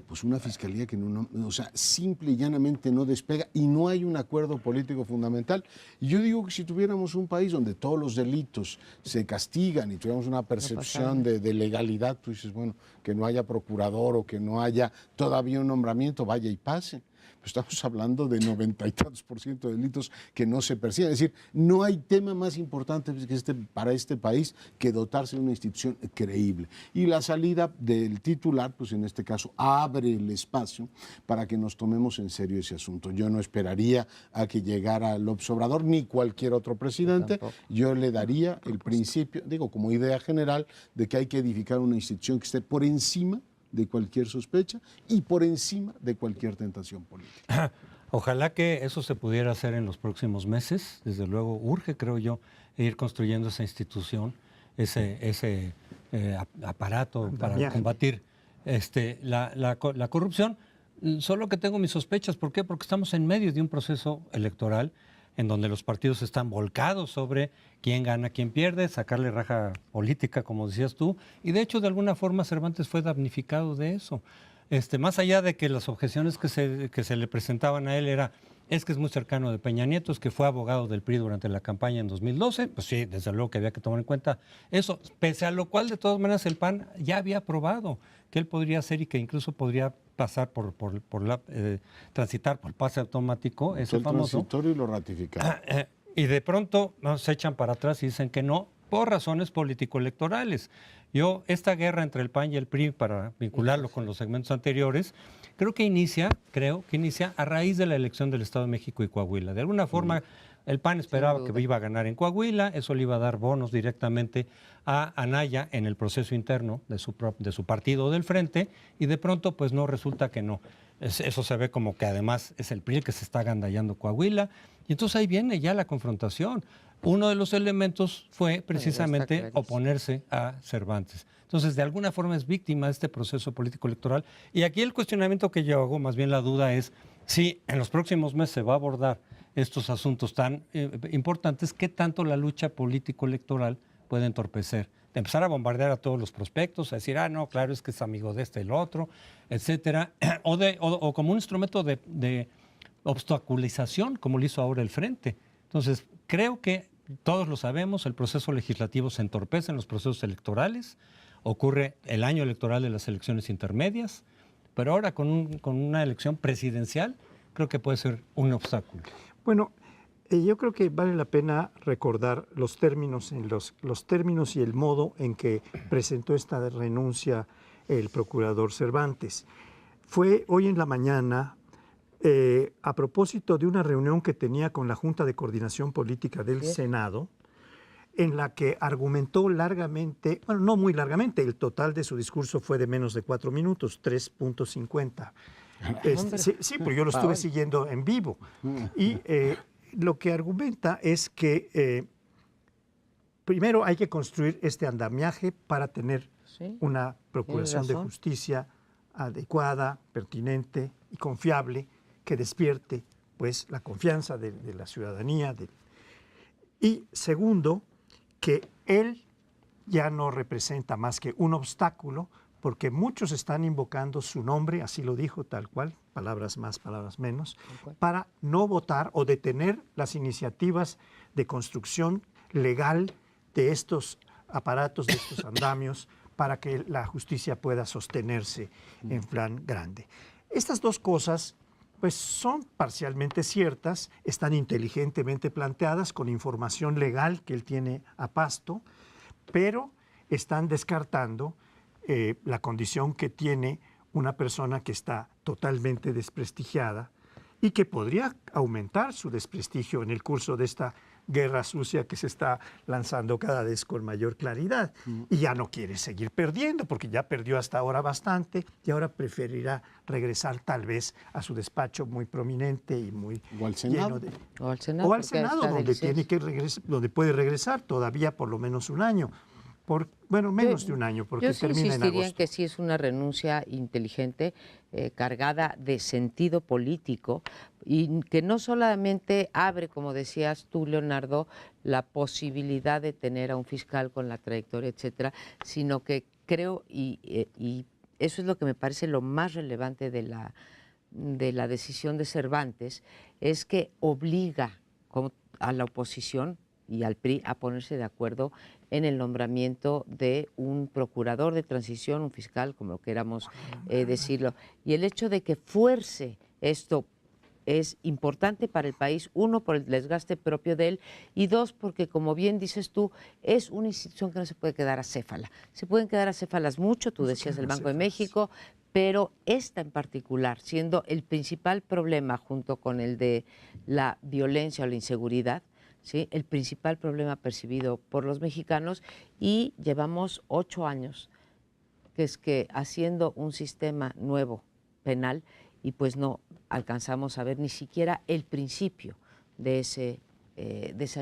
pues una fiscalía que o sea, simple y llanamente no despega y no hay un acuerdo político fundamental. Y yo digo que si tuviéramos un país donde todos los delitos se castigan y tuviéramos una percepción de legalidad, tú dices, bueno, que no haya procurador o que no haya todavía un nombramiento, vaya y pase. Estamos hablando de 90 y tantos % de delitos que no se persiguen. Es decir, no hay tema más importante que para este país que dotarse de una institución creíble. Y la salida del titular, pues en este caso, abre el espacio para que nos tomemos en serio ese asunto. Yo no esperaría a que llegara López Obrador ni cualquier otro presidente. Yo le daría el principio, digo, como idea general, de que hay que edificar una institución que esté por encima de cualquier sospecha y por encima de cualquier tentación política. Ojalá que eso se pudiera hacer en los próximos meses. Desde luego urge, creo yo, ir construyendo esa institución, ese aparato para combatir la corrupción. Solo que tengo mis sospechas. ¿Por qué? Porque estamos en medio de un proceso electoral en donde los partidos están volcados sobre quién gana, quién pierde, sacarle raja política, como decías tú, y de hecho de alguna forma Cervantes fue damnificado de eso. Más allá de que las objeciones que se le presentaban a él es que es muy cercano de Peña Nieto, es que fue abogado del PRI durante la campaña en 2012, pues sí, desde luego que había que tomar en cuenta eso, pese a lo cual de todas maneras el PAN ya había aprobado que él podría ser y que incluso podría pasar transitar por pase automático, eso el famoso. transitorio y lo ratificaron. Y de pronto se echan para atrás y dicen que no, por razones político-electorales. Esta guerra entre el PAN y el PRI, para vincularlo con los segmentos anteriores, creo que inicia a raíz de la elección del Estado de México y Coahuila. De alguna forma, el PAN esperaba que iba a ganar en Coahuila, eso le iba a dar bonos directamente a Anaya en el proceso interno de su partido del Frente, y de pronto pues no, resulta que no. Eso se ve como que además es el PRI el que se está agandallando Coahuila, y entonces ahí viene ya la confrontación. Uno de los elementos fue precisamente oponerse a Cervantes. Entonces, de alguna forma es víctima de este proceso político electoral, y aquí el cuestionamiento que yo hago, más bien la duda, es si en los próximos meses se va a abordar estos asuntos tan importantes, ¿qué tanto la lucha político-electoral puede entorpecer? De empezar a bombardear a todos los prospectos, a decir, no, claro, es que es amigo de este y el otro, etcétera, o como un instrumento de obstaculización, como lo hizo ahora el Frente. Entonces, creo que todos lo sabemos, el proceso legislativo se entorpece en los procesos electorales, ocurre el año electoral de las elecciones intermedias, pero ahora con una elección presidencial, creo que puede ser un obstáculo. Bueno, yo creo que vale la pena recordar los términos y el modo en que presentó esta renuncia el procurador Cervantes. Fue hoy en la mañana, a propósito de una reunión que tenía con la Junta de Coordinación Política del Senado, en la que argumentó largamente, bueno, no muy largamente, el total de su discurso fue de menos de 4 minutos, 3.50. Sí, pero yo lo estuve siguiendo en vivo. Y lo que argumenta es que primero hay que construir este andamiaje para tener una procuración de justicia adecuada, pertinente y confiable, que despierte pues la confianza de la ciudadanía. Y segundo, que él ya no representa más que un obstáculo, porque muchos están invocando su nombre, así lo dijo tal cual, palabras más, palabras menos, para no votar o detener las iniciativas de construcción legal de estos aparatos, de estos andamios, para que la justicia pueda sostenerse en plan grande. Estas dos cosas pues son parcialmente ciertas, están inteligentemente planteadas con información legal que él tiene a pasto, pero están descartando la condición que tiene una persona que está totalmente desprestigiada y que podría aumentar su desprestigio en el curso de esta guerra sucia que se está lanzando cada vez con mayor claridad. Y ya no quiere seguir perdiendo, porque ya perdió hasta ahora bastante y ahora preferirá regresar tal vez a su despacho muy prominente y muy lleno de... O al Senado. O al Senado, donde puede regresar todavía por lo menos un año. Menos de un año, porque termina en agosto. Yo insistiría en que sí es una renuncia inteligente, cargada de sentido político, y que no solamente abre, como decías tú, Leonardo, la posibilidad de tener a un fiscal con la trayectoria, etcétera, sino que creo, y eso es lo que me parece lo más relevante de la decisión de Cervantes, es que obliga a la oposición y al PRI a ponerse de acuerdo en el nombramiento de un procurador de transición, un fiscal, como queramos decirlo. Y el hecho de que fuerce esto es importante para el país, uno, por el desgaste propio de él, y dos, porque, como bien dices tú, es una institución que no se puede quedar acéfala. Se pueden quedar acéfalas mucho, tú decías el Banco de México, pero esta en particular, siendo el principal problema junto con el de la violencia o la inseguridad, ¿sí?, el principal problema percibido por los mexicanos, y llevamos 8 años que haciendo un sistema nuevo penal, y pues no alcanzamos a ver ni siquiera el principio de ese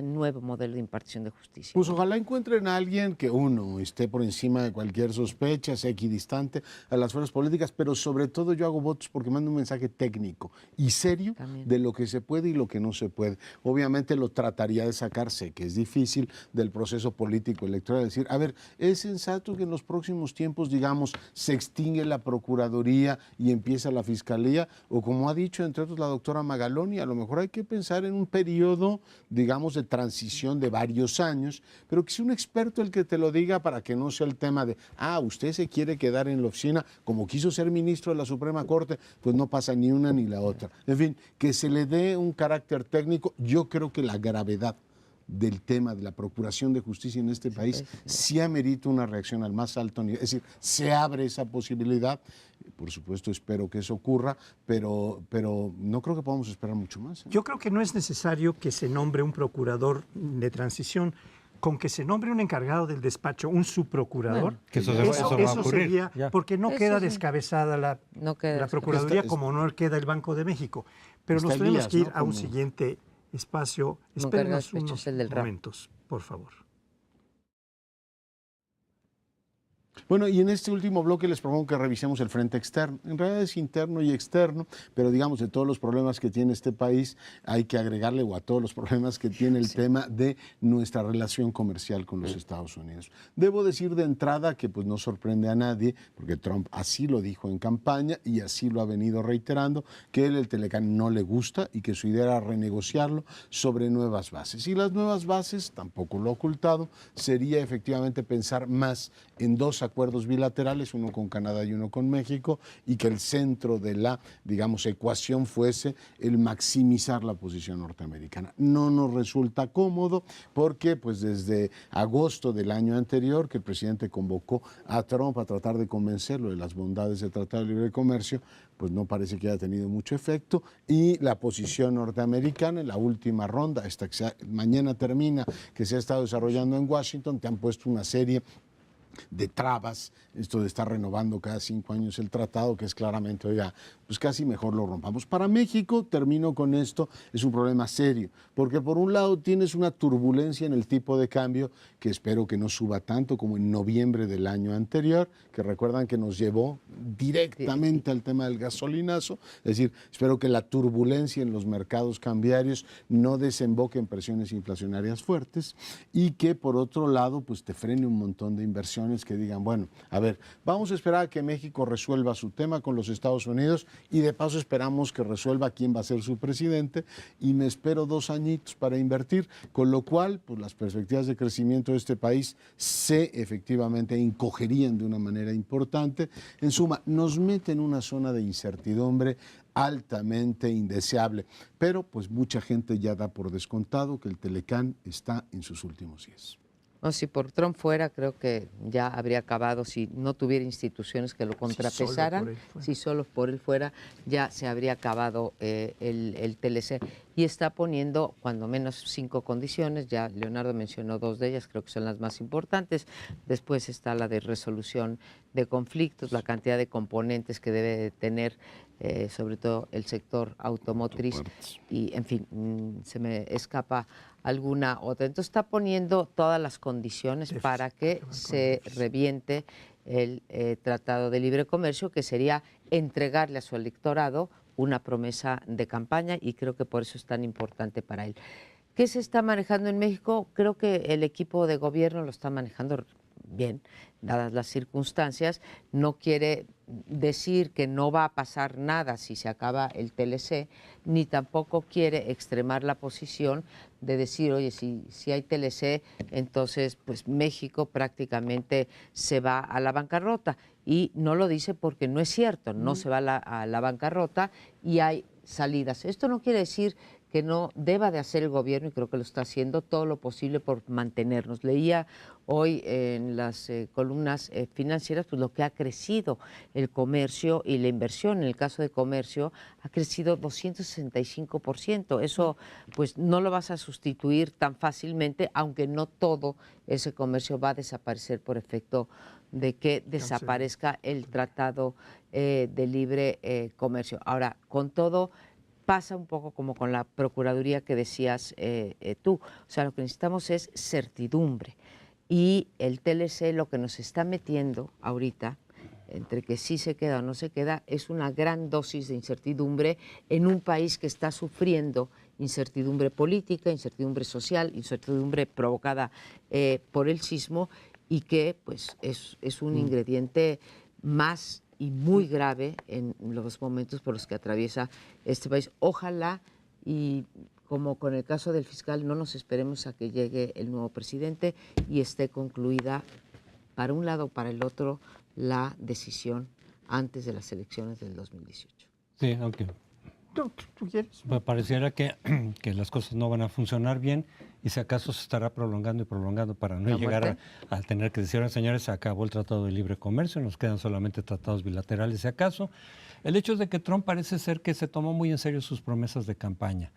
nuevo modelo de impartición de justicia. Pues ojalá encuentren a alguien que, uno, esté por encima de cualquier sospecha, sea equidistante a las fuerzas políticas, pero sobre todo yo hago votos porque mando un mensaje técnico y serio también de lo que se puede y lo que no se puede. Obviamente lo trataría de sacarse, que es difícil, del proceso político electoral. Decir, a ver, ¿es sensato que en los próximos tiempos, digamos, se extingue la Procuraduría y empieza la Fiscalía? O como ha dicho, entre otros, la doctora Magaloni, a lo mejor hay que pensar en un periodo digamos, de transición de varios años, pero que sea un experto el que te lo diga para que no sea el tema de, usted se quiere quedar en la oficina, como quiso ser ministro de la Suprema Corte, pues no pasa ni una ni la otra. En fin, que se le dé un carácter técnico. Yo creo que la gravedad del tema de la procuración de justicia en este país sí amerita una reacción al más alto nivel. Es decir, se abre esa posibilidad. Por supuesto, espero que eso ocurra, pero no creo que podamos esperar mucho más. Yo creo que no es necesario que se nombre un procurador de transición. Con que se nombre un encargado del despacho, un subprocurador, que eso va a ocurrir, sería, ya. porque no Eso queda sí. descabezada la Procuraduría como no queda el Banco de México. Pero nos tenemos Elías, que ir ¿no? a un Como siguiente espacio. Como Espérenos encargado de unos el del rap. momentos, por favor. Bueno, y en este último bloque les propongo que revisemos el frente externo. En realidad es interno y externo, pero digamos, de todos los problemas que tiene este país, hay que agregarle, o a todos los problemas que tiene el tema de nuestra relación comercial con los Estados Unidos. Debo decir de entrada que pues no sorprende a nadie, porque Trump así lo dijo en campaña y así lo ha venido reiterando, que él el Telecán no le gusta y que su idea era renegociarlo sobre nuevas bases. Y las nuevas bases, tampoco lo ha ocultado, sería efectivamente pensar más en dos acuerdos bilaterales, uno con Canadá y uno con México, y que el centro de la, digamos, ecuación fuese el maximizar la posición norteamericana. No nos resulta cómodo porque pues desde agosto del año anterior que el presidente convocó a Trump a tratar de convencerlo de las bondades del Tratado de Libre Comercio, pues no parece que haya tenido mucho efecto, y la posición norteamericana en la última ronda, esta que mañana termina, que se ha estado desarrollando en Washington, te han puesto una serie de trabas, esto de estar renovando cada 5 años el tratado, que es claramente, oiga, pues casi mejor lo rompamos. Para México, termino con esto, es un problema serio, porque por un lado tienes una turbulencia en el tipo de cambio, que espero que no suba tanto como en noviembre del año anterior, que recuerdan que nos llevó directamente al tema del gasolinazo, es decir, espero que la turbulencia en los mercados cambiarios no desemboque en presiones inflacionarias fuertes, y que por otro lado, pues te frene un montón de inversiones que digan, bueno, a ver, vamos a esperar a que México resuelva su tema con los Estados Unidos y de paso esperamos que resuelva quién va a ser su presidente y me espero 2 añitos para invertir, con lo cual pues las perspectivas de crecimiento de este país se efectivamente encogerían de una manera importante. En suma, nos mete en una zona de incertidumbre altamente indeseable, pero pues mucha gente ya da por descontado que el Telecán está en sus últimos días. No, si por Trump fuera, creo que ya habría acabado, si no tuviera instituciones que lo contrapesaran, si solo por él fuera, ya se habría acabado el TLC. Y está poniendo cuando menos 5 condiciones, ya Leonardo mencionó 2 de ellas, creo que son las más importantes. Después está la de resolución de conflictos, la cantidad de componentes que debe de tener, sobre todo el sector automotriz, y en fin, se me escapa alguna otra. Entonces está poniendo todas las condiciones para que se reviente el Tratado de Libre Comercio, que sería entregarle a su electorado una promesa de campaña, y creo que por eso es tan importante para él. ¿Qué se está manejando en México? Creo que el equipo de gobierno lo está manejando bien, dadas las circunstancias. No quiere decir que no va a pasar nada si se acaba el TLC, ni tampoco quiere extremar la posición de decir, oye, si hay TLC, entonces pues México prácticamente se va a la bancarrota. Y no lo dice porque no es cierto, no se va a la bancarrota y hay salidas. Esto no quiere decir que no deba de hacer el gobierno, y creo que lo está haciendo, todo lo posible por mantenernos. Leía hoy en las columnas financieras pues lo que ha crecido el comercio y la inversión. En el caso de comercio ha crecido 265%. Eso pues no lo vas a sustituir tan fácilmente, aunque no todo ese comercio va a desaparecer por efecto de que desaparezca el Tratado de Libre Comercio. Ahora, con todo, pasa un poco como con la Procuraduría que decías tú. O sea, lo que necesitamos es certidumbre. Y el TLC lo que nos está metiendo ahorita, entre que sí se queda o no se queda, es una gran dosis de incertidumbre en un país que está sufriendo incertidumbre política, incertidumbre social, incertidumbre provocada por el sismo, y que pues es un ingrediente más y muy grave en los momentos por los que atraviesa este país. Ojalá y como con el caso del fiscal, no nos esperemos a que llegue el nuevo presidente y esté concluida para un lado o para el otro la decisión antes de las elecciones del 2018. Sí, aunque ¿Tú quieres? pareciera que las cosas no van a funcionar bien y si acaso se estará prolongando y prolongando para no ¿La llegar muerte? a tener que decir, señores, se acabó el Tratado de Libre Comercio, nos quedan solamente tratados bilaterales si acaso. El hecho es de que Trump parece ser que se tomó muy en serio sus promesas de campaña,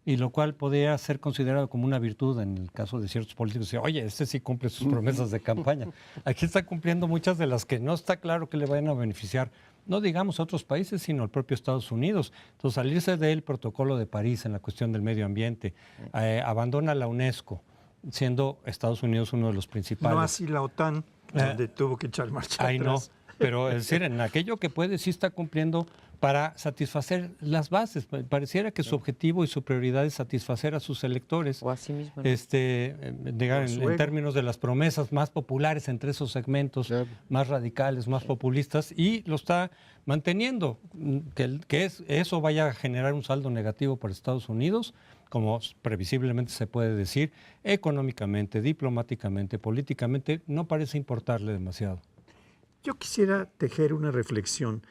y lo cual podría ser considerado como una virtud en el caso de ciertos políticos. Oye, este sí cumple sus promesas de campaña. Aquí está cumpliendo muchas de las que no está claro que le vayan a beneficiar, no digamos a otros países, sino al propio Estados Unidos. Entonces, salirse del Protocolo de París en la cuestión del medio ambiente, abandona la UNESCO, siendo Estados Unidos uno de los principales. No así la OTAN, donde tuvo que echar marcha Ahí no, atrás. pero es decir, en aquello que puede sí está cumpliendo para satisfacer las bases. Pareciera que su objetivo y su prioridad es satisfacer a sus electores. O así mismo. ¿no? Digan, en términos de las promesas más populares entre esos segmentos más radicales, más populistas, y lo está manteniendo. Que eso vaya a generar un saldo negativo para Estados Unidos, como previsiblemente se puede decir, económicamente, diplomáticamente, políticamente, no parece importarle demasiado. Yo quisiera tejer una reflexión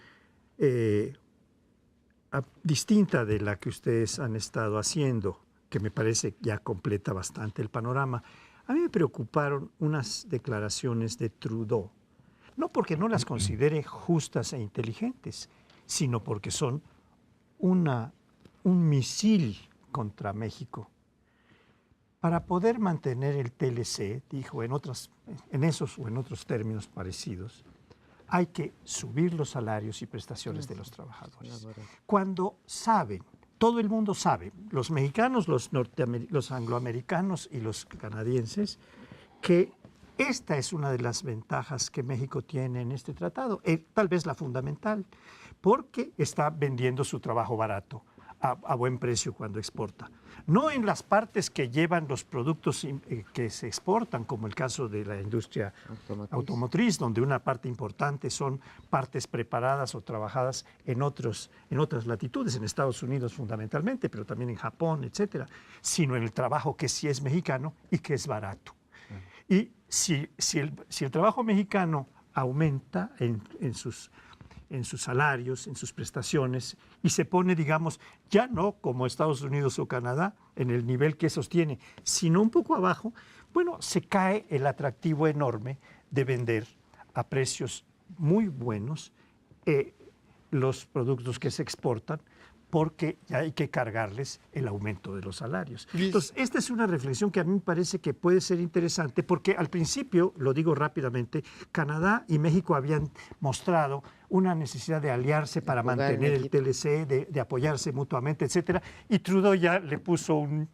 distinta de la que ustedes han estado haciendo, que me parece ya completa bastante el panorama. A mí me preocuparon unas declaraciones de Trudeau, no porque no las considere justas e inteligentes, sino porque son un misil contra México. Para poder mantener el TLC, dijo en esos o en otros términos parecidos, hay que subir los salarios y prestaciones de los trabajadores. Cuando saben, todo el mundo sabe, los mexicanos, los angloamericanos y los canadienses, que esta es una de las ventajas que México tiene en este tratado, tal vez la fundamental, porque está vendiendo su trabajo barato, a buen precio cuando exporta. No en las partes que llevan los productos que se exportan, como el caso de la industria automotriz, donde una parte importante son partes preparadas o trabajadas en otras latitudes, en Estados Unidos fundamentalmente, pero también en Japón, etcétera, sino en el trabajo que sí es mexicano y que es barato. Y si el trabajo mexicano aumenta en sus salarios, en sus prestaciones, y se pone, digamos, ya no como Estados Unidos o Canadá, en el nivel que sostiene, sino un poco abajo, bueno, se cae el atractivo enorme de vender a precios muy buenos los productos que se exportan, porque ya hay que cargarles el aumento de los salarios. Entonces, esta es una reflexión que a mí me parece que puede ser interesante, porque al principio, lo digo rápidamente, Canadá y México habían mostrado una necesidad de aliarse para mantener el TLC, de apoyarse mutuamente, etcétera, y Trudeau ya le puso un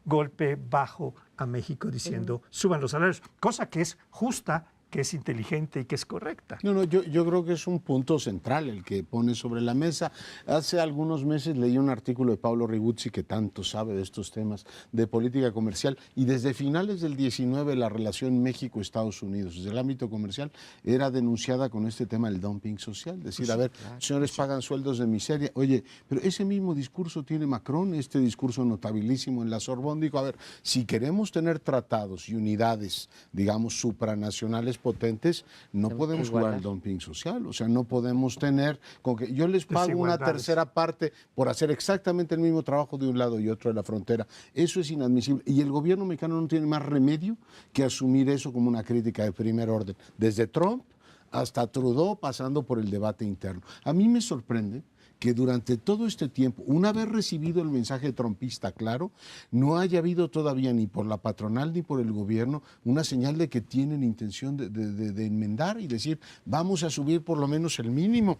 golpe bajo a México diciendo, suban los salarios, cosa que es justa, que es inteligente y que es correcta. No, yo creo que es un punto central el que pone sobre la mesa. Hace algunos meses leí un artículo de Pablo Riguzzi, que tanto sabe de estos temas de política comercial, y desde finales del 19 la relación México-Estados Unidos, desde el ámbito comercial, era denunciada con este tema del dumping social. Decir, a ver, señores pagan sueldos de miseria. Oye, pero ese mismo discurso tiene Macron, este discurso notabilísimo en la Sorbonne. Dijo, a ver, si queremos tener tratados y unidades, digamos, supranacionales potentes, no podemos jugar al dumping social. O sea, no podemos tener con que yo les pago una tercera parte por hacer exactamente el mismo trabajo de un lado y otro de la frontera. Eso es inadmisible. Y el gobierno mexicano no tiene más remedio que asumir eso como una crítica de primer orden. Desde Trump hasta Trudeau, pasando por el debate interno. A mí me sorprende que durante todo este tiempo, una vez recibido el mensaje trumpista claro, no haya habido todavía ni por la patronal ni por el gobierno una señal de que tienen intención de enmendar y decir, vamos a subir por lo menos el mínimo.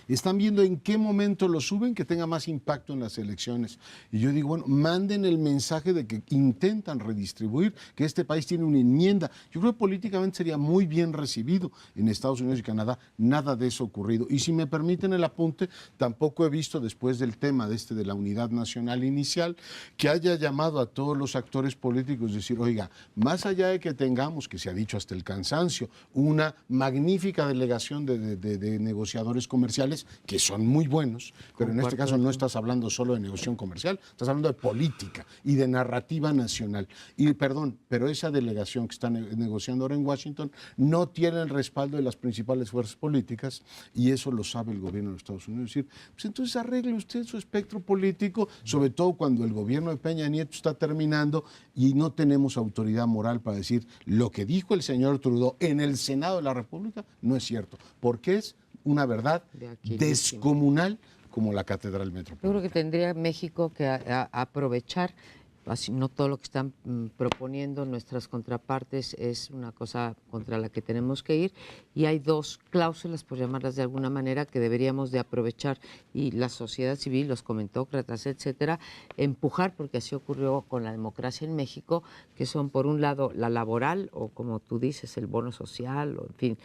Están viendo en qué momento lo suben que tenga más impacto en las elecciones. Y yo digo, bueno, manden el mensaje de que intentan redistribuir, que este país tiene una enmienda. Yo creo que políticamente sería muy bien recibido en Estados Unidos y Canadá. Nada de eso ha ocurrido. Y si me permiten el apunte, tampoco he visto después del tema de la unidad nacional inicial, que haya llamado a todos los actores políticos decir, oiga, más allá de que tengamos, que se ha dicho hasta el cansancio, una magnífica delegación de negociadores comerciales, comerciales que son muy buenos, pero en este caso no estás hablando solo de negociación comercial, estás hablando de política y de narrativa nacional. Y perdón, pero esa delegación que está negociando ahora en Washington no tiene el respaldo de las principales fuerzas políticas y eso lo sabe el gobierno de Estados Unidos. Es decir, pues entonces arregle usted su espectro político, sobre todo cuando el gobierno de Peña Nieto está terminando y no tenemos autoridad moral para decir lo que dijo el señor Trudeau en el Senado de la República no es cierto, porque es una verdad descomunal como la Catedral Metropolitana. Yo creo que tendría México que aprovechar, así, no todo lo que están proponiendo nuestras contrapartes es una cosa contra la que tenemos que ir, y hay dos cláusulas, por llamarlas de alguna manera, que deberíamos de aprovechar, y la sociedad civil, los comentócratas, etcétera, empujar, porque así ocurrió con la democracia en México, que son, por un lado, la laboral, o como tú dices, el bono social, o en fin,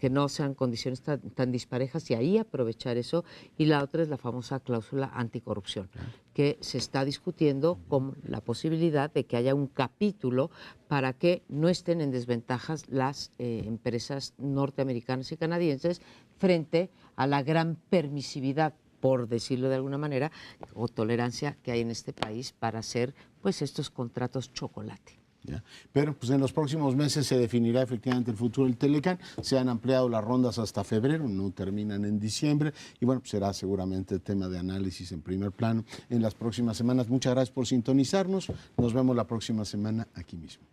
que no sean condiciones tan disparejas, y ahí aprovechar eso. Y la otra es la famosa cláusula anticorrupción, que se está discutiendo con la posibilidad de que haya un capítulo para que no estén en desventajas las empresas norteamericanas y canadienses frente a la gran permisividad, por decirlo de alguna manera, o tolerancia que hay en este país para hacer pues estos contratos chocolate. ¿Ya? Pero pues en los próximos meses se definirá efectivamente el futuro del Telecán. Se han ampliado las rondas hasta febrero, no terminan en diciembre, y bueno, pues será seguramente tema de análisis en primer plano en las próximas semanas. Muchas gracias por sintonizarnos. Nos vemos la próxima semana aquí mismo.